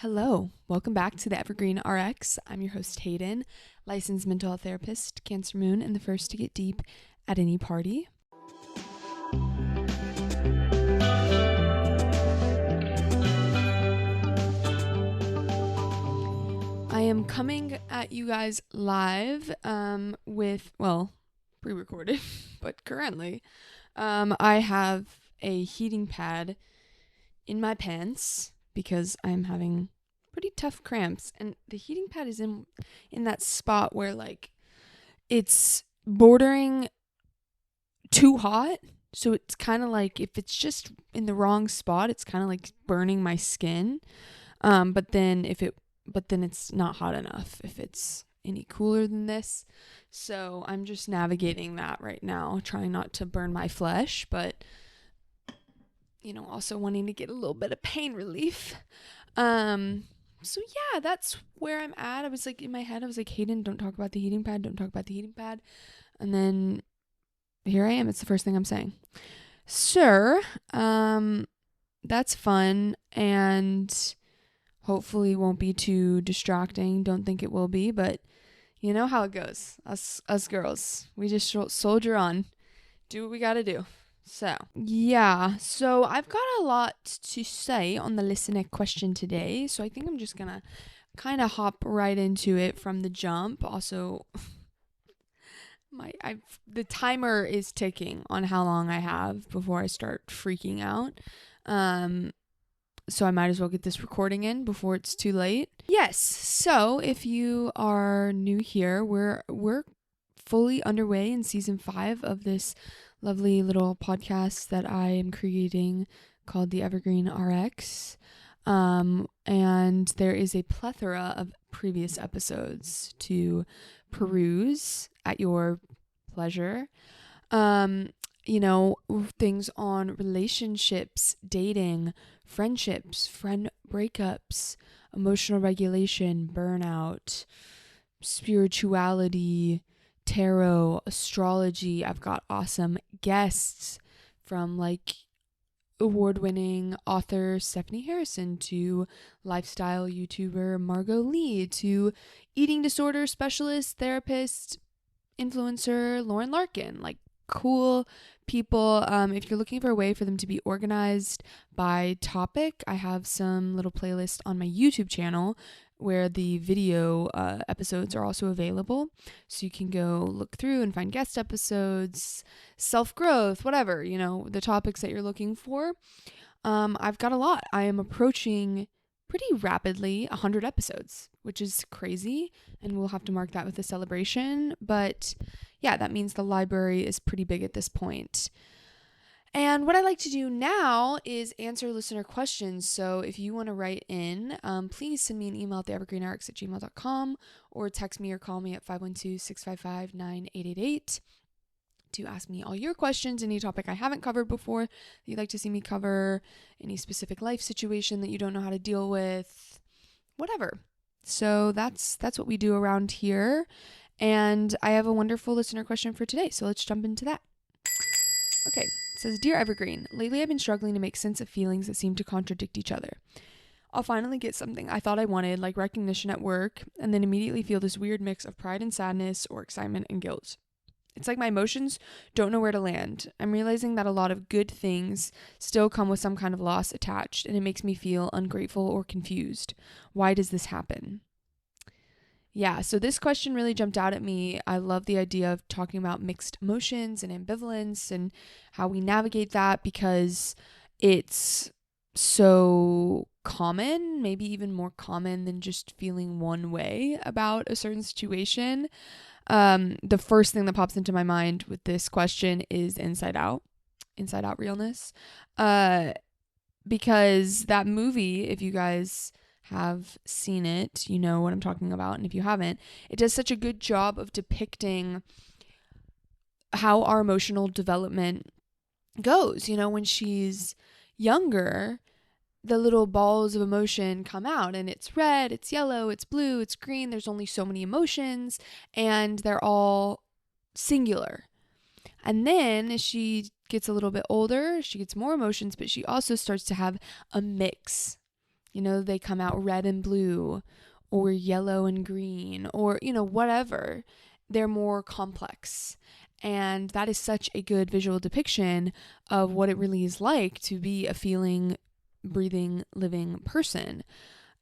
Hello, welcome back to the Evergreen RX. I'm your host Hayden, licensed mental health therapist, Cancer Moon, and the first to get deep at any party. I am coming at you guys live with, pre-recorded, but currently I have a heating pad in my pants because I'm having pretty tough cramps, and the heating pad is in that spot where like it's bordering too hot, so it's kind of like if it's just in the wrong spot, it's kind of like burning my skin. But then it's not hot enough if it's any cooler than this. So I'm just navigating that right now, trying not to burn my flesh, but also wanting to get a little bit of pain relief. So yeah, that's where I'm at. I was like, in my head, I was like, Hayden, don't talk about the heating pad. Don't talk about the heating pad. And then here I am. It's the first thing I'm saying. Sure. That's fun and hopefully won't be too distracting. Don't think it will be, but you know how it goes. Us girls, we just soldier on, do what we gotta do. So I've got a lot to say on the listener question today. So I think I'm just gonna kind of hop right into it from the jump. Also, the timer is ticking on how long I have before I start freaking out. So I might as well get this recording in before it's too late. Yes. So if you are new here, we're fully underway in season 5 of this lovely little podcast that I am creating called the Evergreen RX. And there is a plethora of previous episodes to peruse at your pleasure. Things on relationships, dating, friendships, friend breakups, emotional regulation, burnout, spirituality, tarot, astrology. I've got awesome guests from like award-winning author Stephanie Harrison to lifestyle YouTuber Margot Lee to eating disorder specialist, therapist, influencer Lauren Larkin. Like cool people. If you're looking for a way for them to be organized by topic, I have some little playlists on my YouTube channel where the video episodes are also available. So you can go look through and find guest episodes, self-growth, whatever, the topics that you're looking for. I've got a lot. I am approaching pretty rapidly 100 episodes, which is crazy, and we'll have to mark that with a celebration. But yeah, that means the library is pretty big at this point. And what I like to do now is answer listener questions. So if you want to write in, please send me an email at theevergreenrx@gmail.com or text me or call me at 512-655-9888 to ask me all your questions, any topic I haven't covered before that you'd like to see me cover, any specific life situation that you don't know how to deal with, whatever. So that's what we do around here. And I have a wonderful listener question for today. So let's jump into that. Okay. It says, Dear Evergreen, lately I've been struggling to make sense of feelings that seem to contradict each other. I'll finally get something I thought I wanted, like recognition at work, and then immediately feel this weird mix of pride and sadness or excitement and guilt. It's like my emotions don't know where to land. I'm realizing that a lot of good things still come with some kind of loss attached, and it makes me feel ungrateful or confused. Why does this happen? Yeah, so this question really jumped out at me. I love the idea of talking about mixed emotions and ambivalence and how we navigate that because it's so common, maybe even more common than just feeling one way about a certain situation. The first thing that pops into my mind with this question is Inside Out realness. Because that movie, if you guys have seen it, you know what I'm talking about. And if you haven't, it does such a good job of depicting how our emotional development goes. When she's younger, the little balls of emotion come out and it's red, it's yellow, it's blue, it's green. There's only so many emotions and they're all singular. And then as she gets a little bit older, she gets more emotions, but she also starts to have a mix They come out red and blue or yellow and green or, whatever. They're more complex. And that is such a good visual depiction of what it really is like to be a feeling, breathing, living person.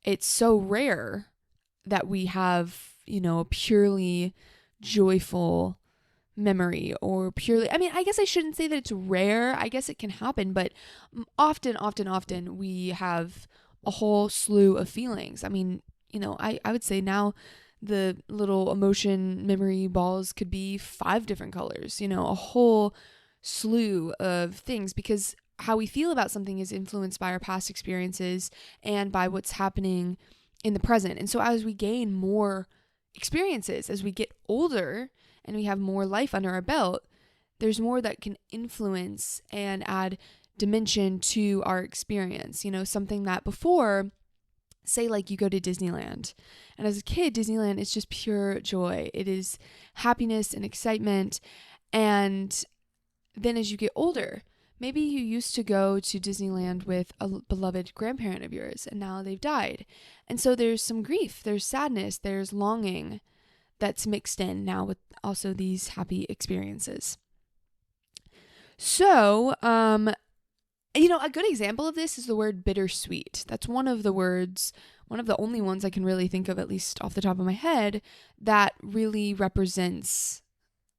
It's so rare that we have, a purely joyful memory or purely, I guess I shouldn't say that it's rare. I guess it can happen, but often we have a whole slew of feelings. I would say now the little emotion memory balls could be 5 different colors, a whole slew of things, because how we feel about something is influenced by our past experiences and by what's happening in the present. And so as we gain more experiences, as we get older and we have more life under our belt, there's more that can influence and add dimension to our experience. Something that before, say like you go to Disneyland, and as a kid, Disneyland is just pure joy. It is happiness and excitement. And then as you get older, maybe you used to go to Disneyland with a beloved grandparent of yours, and now they've died. And so there's some grief, there's sadness, there's longing that's mixed in now with also these happy experiences. So, a good example of this is the word bittersweet. That's one of the only ones I can really think of, at least off the top of my head, that really represents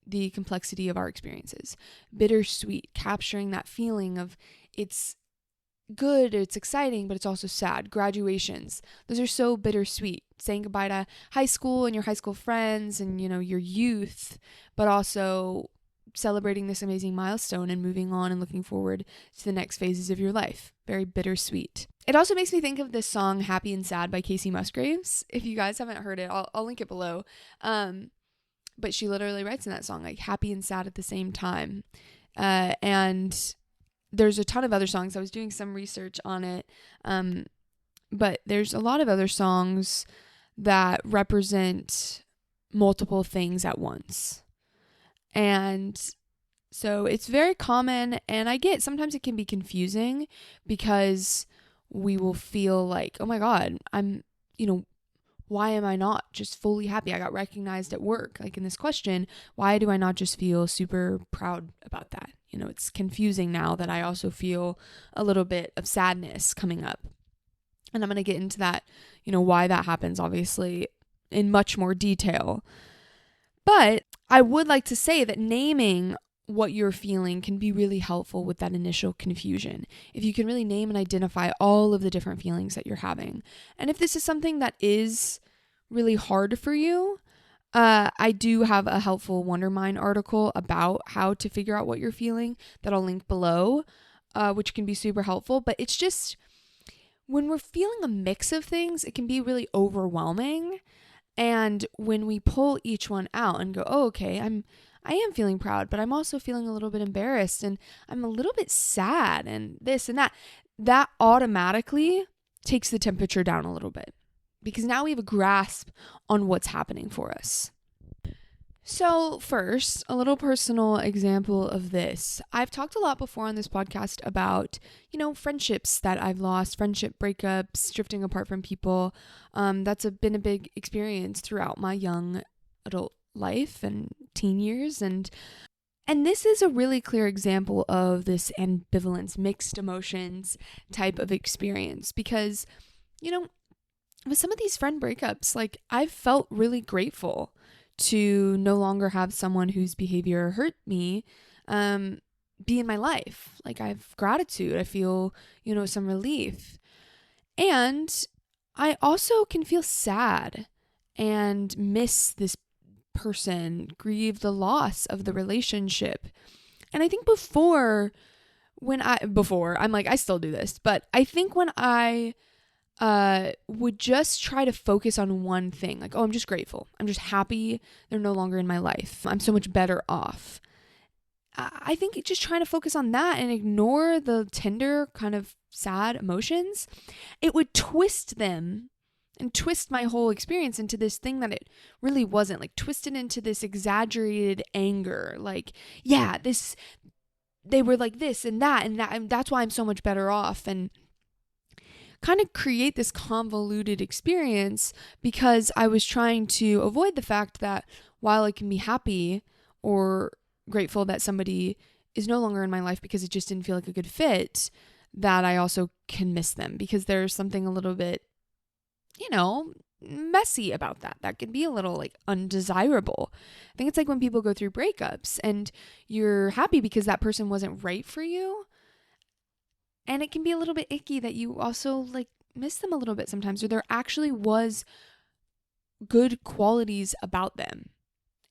the complexity of our experiences. Bittersweet, capturing that feeling of it's good, it's exciting, but it's also sad. Graduations, those are so bittersweet. Saying goodbye to high school and your high school friends and, your youth, but also celebrating this amazing milestone and moving on and looking forward to the next phases of your life. Very bittersweet. It also makes me think of this song Happy and Sad by Casey Musgraves. If you guys haven't heard it, I'll link it below. But she literally writes in that song like happy and sad at the same time. And there's a ton of other songs. I was doing some research on it. But there's a lot of other songs that represent multiple things at once. And so it's very common, and I get sometimes it can be confusing because we will feel like, oh my God, why am I not just fully happy? I got recognized at work. Like in this question, why do I not just feel super proud about that? It's confusing now that I also feel a little bit of sadness coming up. And I'm going to get into that, why that happens, obviously, in much more detail. But I would like to say that naming what you're feeling can be really helpful with that initial confusion. If you can really name and identify all of the different feelings that you're having. And if this is something that is really hard for you, I do have a helpful Wondermind article about how to figure out what you're feeling that I'll link below, which can be super helpful. But it's just, when we're feeling a mix of things, it can be really overwhelming. And when we pull each one out and go, oh, okay, I am feeling proud, but I'm also feeling a little bit embarrassed and I'm a little bit sad and this and that automatically takes the temperature down a little bit, because now we have a grasp on what's happening for us. So first, a little personal example of this. I've talked a lot before on this podcast about, friendships that I've lost, friendship breakups, drifting apart from people. That's been a big experience throughout my young adult life and teen years. And this is a really clear example of this ambivalence, mixed emotions type of experience, because, with some of these friend breakups, like I've felt really grateful to no longer have someone whose behavior hurt me be in my life. Like I have gratitude. I feel, some relief. And I also can feel sad and miss this person, grieve the loss of the relationship. And I think I'm like, I still do this, but I think when I would just try to focus on one thing, like, oh, I'm just grateful, I'm just happy they're no longer in my life, I'm so much better off. I think just trying to focus on that and ignore the tender kind of sad emotions, it would twist them and twist my whole experience into this thing that it really wasn't, like twist it into this exaggerated anger, like, yeah, they were like this and that, and that's why I'm so much better off. And kind of create this convoluted experience because I was trying to avoid the fact that while I can be happy or grateful that somebody is no longer in my life because it just didn't feel like a good fit, that I also can miss them because there's something a little bit, messy about that. That can be a little like undesirable. I think it's like when people go through breakups and you're happy because that person wasn't right for you. And it can be a little bit icky that you also like miss them a little bit sometimes, or there actually was good qualities about them.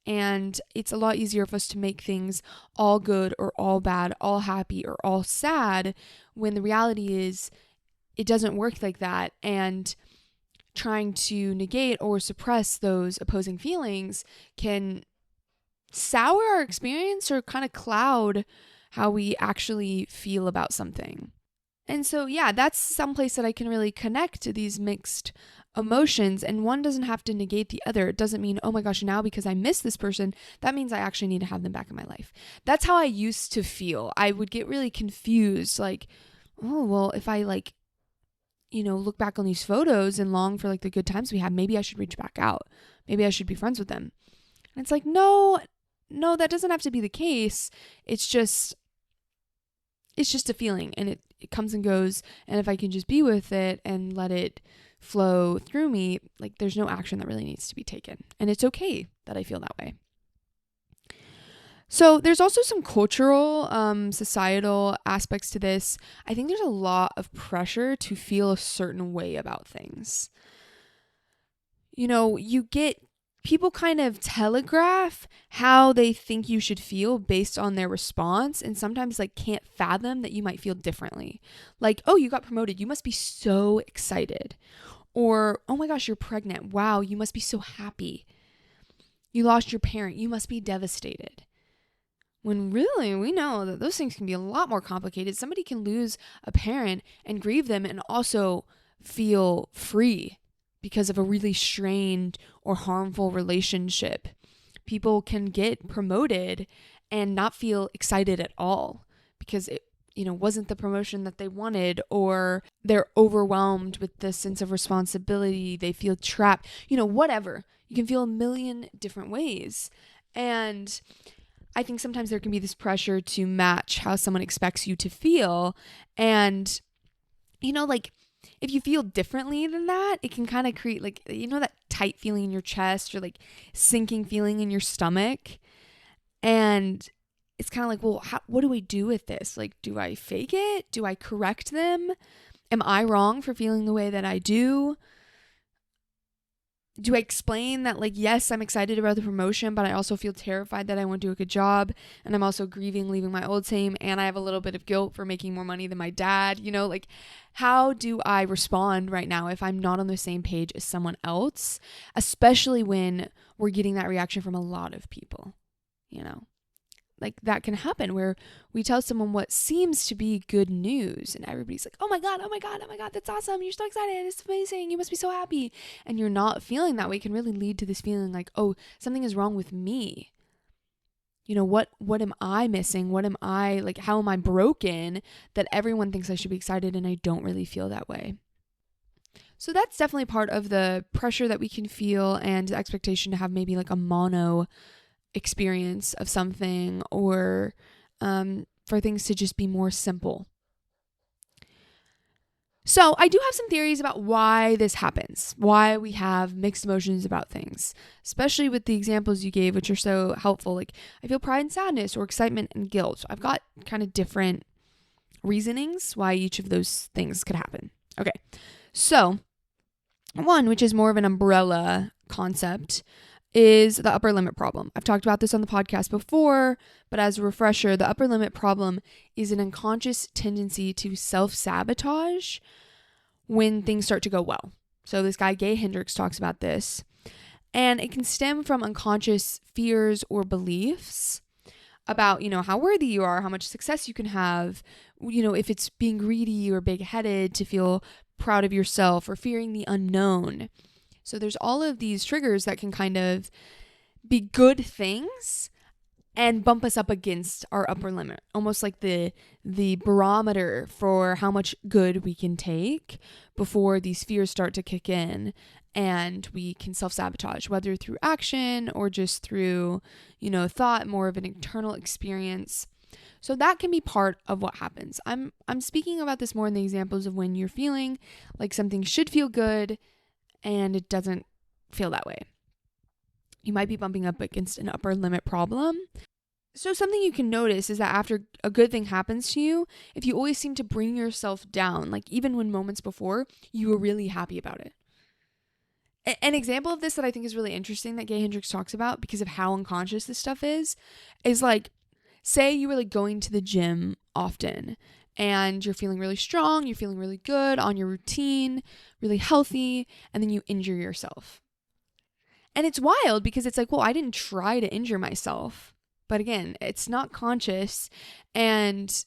And it's a lot easier for us to make things all good or all bad, all happy or all sad, when the reality is it doesn't work like that. And trying to negate or suppress those opposing feelings can sour our experience or kind of cloud how we actually feel about something. And so, that's someplace that I can really connect to these mixed emotions, and one doesn't have to negate the other. It doesn't mean, oh my gosh, now because I miss this person, that means I actually need to have them back in my life. That's how I used to feel. I would get really confused, like, oh, well, if I look back on these photos and long for like the good times we had, maybe I should reach back out. Maybe I should be friends with them. And it's like, no, that doesn't have to be the case. It's just a feeling, and it comes and goes. And if I can just be with it and let it flow through me, like there's no action that really needs to be taken. And it's okay that I feel that way. So there's also some cultural, societal aspects to this. I think there's a lot of pressure to feel a certain way about things. You get people kind of telegraph how they think you should feel based on their response, and sometimes like can't fathom that you might feel differently. Like, oh, you got promoted, you must be so excited. Or, oh my gosh, you're pregnant. Wow, you must be so happy. You lost your parent, you must be devastated. When really we know that those things can be a lot more complicated. Somebody can lose a parent and grieve them and also feel free because of a really strained or harmful relationship. People can get promoted and not feel excited at all because it, wasn't the promotion that they wanted, or they're overwhelmed with the sense of responsibility. They feel trapped, whatever. You can feel a million different ways. And I think sometimes there can be this pressure to match how someone expects you to feel. And, if you feel differently than that, it can kind of create that tight feeling in your chest or like sinking feeling in your stomach. And it's kind of like, well, what do I do with this? Like, do I fake it? Do I correct them? Am I wrong for feeling the way that I do? Do I explain that, like, yes, I'm excited about the promotion, but I also feel terrified that I won't do a good job, and I'm also grieving leaving my old team, and I have a little bit of guilt for making more money than my dad? How do I respond right now if I'm not on the same page as someone else, especially when we're getting that reaction from a lot of people? That can happen where we tell someone what seems to be good news and everybody's like, oh my God, that's awesome. You're so excited. It's amazing. You must be so happy. And you're not feeling that way. It can really lead to this feeling like, oh, something is wrong with me. What am I missing? What am I like? How am I broken that everyone thinks I should be excited and I don't really feel that way? So that's definitely part of the pressure that we can feel and the expectation to have maybe like a mono experience of something, or for things to just be more simple. So I do have some theories about why this happens, why we have mixed emotions about things, especially with the examples you gave, which are so helpful. Like, I feel pride and sadness, or excitement and guilt. I've got kind of different reasonings why each of those things could happen. Okay, so one, which is more of an umbrella concept, is the upper limit problem. I've talked about this on the podcast before, but as a refresher, the upper limit problem is an unconscious tendency to self-sabotage when things start to go well. So this guy, Gay Hendricks, talks about this. And it can stem from unconscious fears or beliefs about, how worthy you are, how much success you can have, if it's being greedy or big-headed to feel proud of yourself, or fearing the unknown. So there's all of these triggers that can kind of be good things, and bump us up against our upper limit, almost like the barometer for how much good we can take before these fears start to kick in and we can self-sabotage, whether through action or just through, thought, more of an internal experience. So that can be part of what happens. I'm speaking about this more in the examples of when you're feeling like something should feel good and it doesn't feel that way. You might be bumping up against an upper limit problem. So something you can notice is that after a good thing happens to you, if you always seem to bring yourself down, like even when moments before you were really happy about it. An example of this that I think is really interesting that Gay Hendricks talks about because of how unconscious this stuff is like, say you were like going to the gym often and you're feeling really strong, you're feeling really good on your routine, really healthy, and then you injure yourself. And it's wild because it's like, well, I didn't try to injure myself. But again, it's not conscious, and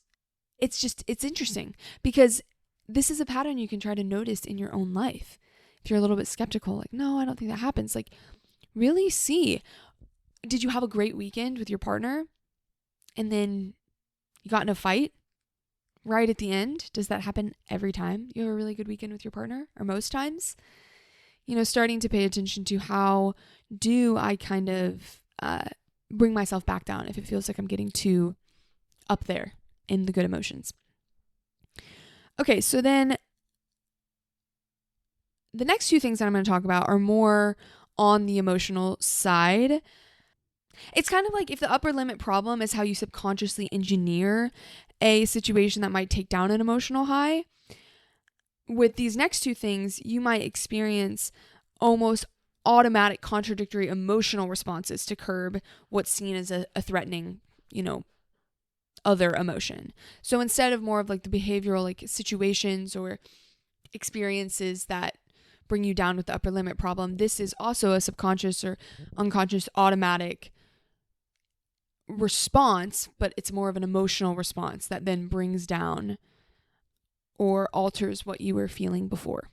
it's interesting because this is a pattern you can try to notice in your own life. If you're a little bit skeptical, like, no, I don't think that happens. Like, really see, did you have a great weekend with your partner and then you got in a fight right at the end? Does that happen every time you have a really good weekend with your partner, or most times? Starting to pay attention to how do I kind of bring myself back down if it feels like I'm getting too up there in the good emotions. Okay, so then the next two things that I'm going to talk about are more on the emotional side. It's kind of like if the upper limit problem is how you subconsciously engineer a situation that might take down an emotional high. With these next two things, you might experience almost automatic contradictory emotional responses to curb what's seen as a threatening, other emotion. So instead of more of like the behavioral like situations or experiences that bring you down with the upper limit problem, this is also a subconscious or unconscious automatic response, but it's more of an emotional response that then brings down or alters what you were feeling before.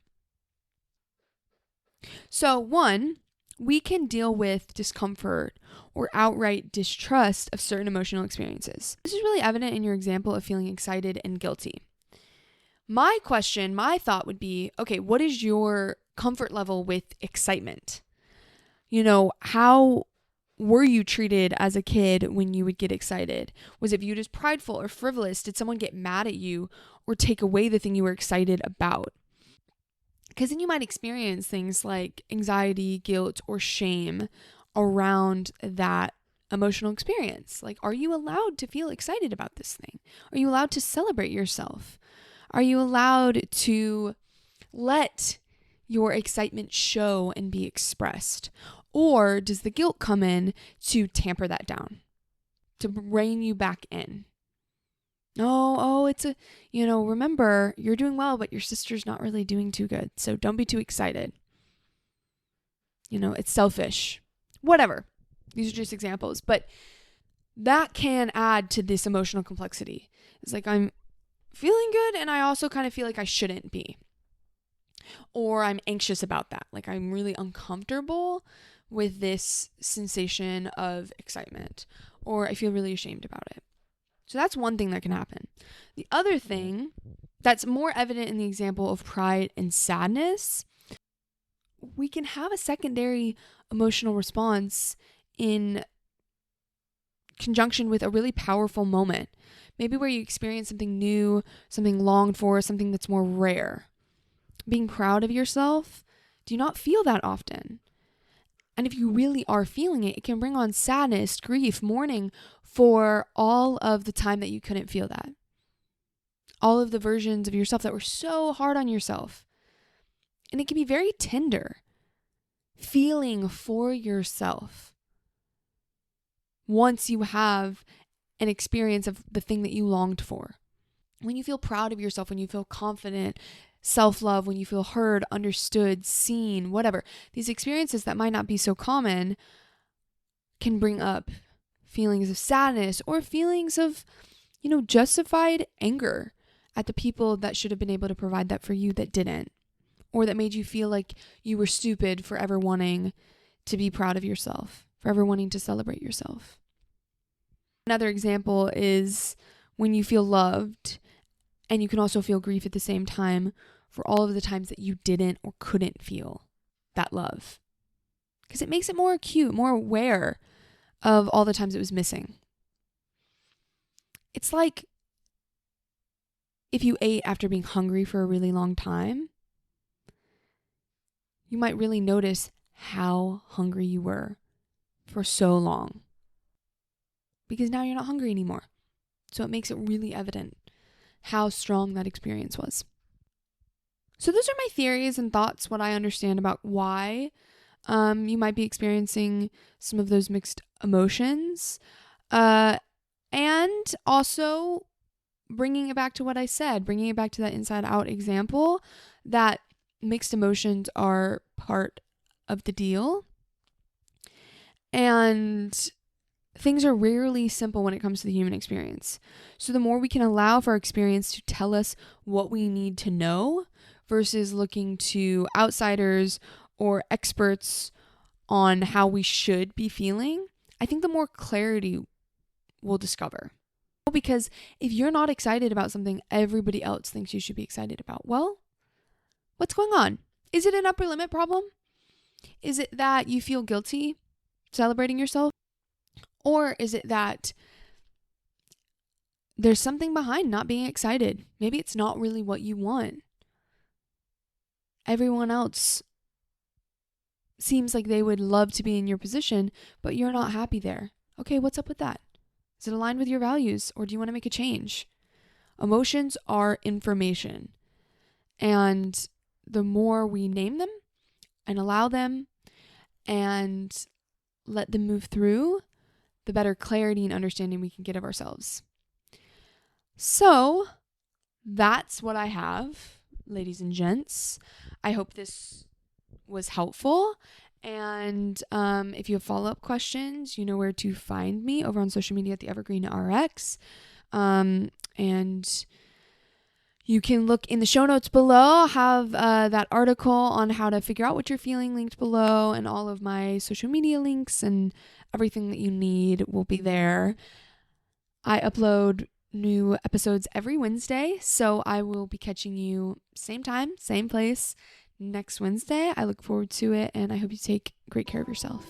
So, one, we can deal with discomfort or outright distrust of certain emotional experiences. This is really evident in your example of feeling excited and guilty. My thought would be, okay, what is your comfort level with excitement? How were you treated as a kid when you would get excited? Was it viewed as prideful or frivolous? Did someone get mad at you or take away the thing you were excited about? Because then you might experience things like anxiety, guilt, or shame around that emotional experience. Like, are you allowed to feel excited about this thing? Are you allowed to celebrate yourself? Are you allowed to let your excitement show and be expressed? Or does the guilt come in to tamper that down, to rein you back in? It's remember, you're doing well, but your sister's not really doing too good. So don't be too excited. It's selfish. Whatever. These are just examples. But that can add to this emotional complexity. It's like, I'm feeling good and I also kind of feel like I shouldn't be. Or I'm anxious about that. Like, I'm really uncomfortable with this sensation of excitement. Or I feel really ashamed about it. So that's one thing that can happen. The other thing that's more evident in the example of pride and sadness, we can have a secondary emotional response in conjunction with a really powerful moment. Maybe where you experience something new, something longed for, something that's more rare. Being proud of yourself, do you not feel that often? And if you really are feeling it, it can bring on sadness, grief, mourning for all of the time that you couldn't feel that. All of the versions of yourself that were so hard on yourself. And it can be very tender. Feeling for yourself. Once you have an experience of the thing that you longed for. When you feel proud of yourself, when you feel confident, self-love, when you feel heard, understood, seen, whatever. These experiences that might not be so common can bring up feelings of sadness or feelings of, justified anger at the people that should have been able to provide that for you that didn't, or that made you feel like you were stupid for ever wanting to be proud of yourself, for ever wanting to celebrate yourself. Another example is when you feel loved, and you can also feel grief at the same time for all of the times that you didn't or couldn't feel that love. Because it makes it more acute, more aware of all the times it was missing. It's like if you ate after being hungry for a really long time, you might really notice how hungry you were for so long. Because now you're not hungry anymore. So it makes it really evident how strong that experience was. So those are my theories and thoughts, what I understand about why you might be experiencing some of those mixed emotions. And also bringing it back to what I said, bringing it back to that inside out example, that mixed emotions are part of the deal. And things are rarely simple when it comes to the human experience. So the more we can allow for our experience to tell us what we need to know versus looking to outsiders or experts on how we should be feeling, I think the more clarity we'll discover. Because if you're not excited about something everybody else thinks you should be excited about, well, what's going on? Is it an upper limit problem? Is it that you feel guilty celebrating yourself? Or is it that there's something behind not being excited? Maybe it's not really what you want. Everyone else seems like they would love to be in your position, but you're not happy there. Okay, what's up with that? Is it aligned with your values, or do you want to make a change? Emotions are information. And the more we name them and allow them and let them move through, the better clarity and understanding we can get of ourselves. So that's what I have, ladies and gents. I hope this was helpful. And if you have follow-up questions, you know where to find me over on social media at the Evergreen RX. And you can look in the show notes below. I'll have that article on how to figure out what you're feeling linked below, and all of my social media links and everything that you need will be there. I upload new episodes every Wednesday, so I will be catching you same time, same place next Wednesday. I look forward to it, and I hope you take great care of yourself.